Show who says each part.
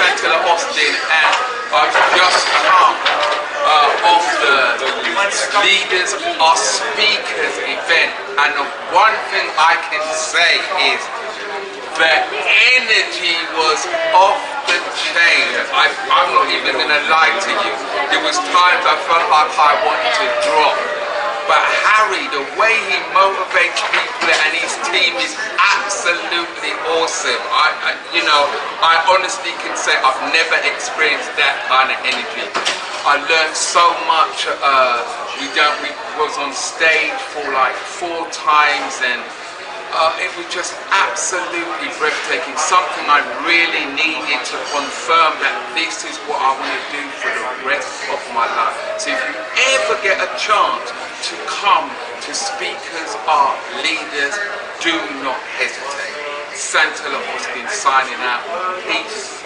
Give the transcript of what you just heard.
Speaker 1: Santella Austin, and I've just come off the Leaders Are Speakers event, and the one thing I can say is the energy was off the chain. I'm not even going to lie to you. There was times I felt like I wanted to drop. But Harry, the way he motivates people and his team is absolutely awesome. I honestly can say I've never experienced that kind of energy. I learned so much. We was on stage for like 4 times, and it was just absolutely breathtaking. Something I really needed to confirm that this is what I want to do for the rest of my life. So if you ever get a chance to come to Speakers Are Leaders, do not hesitate. Santella Austin signing out. Peace.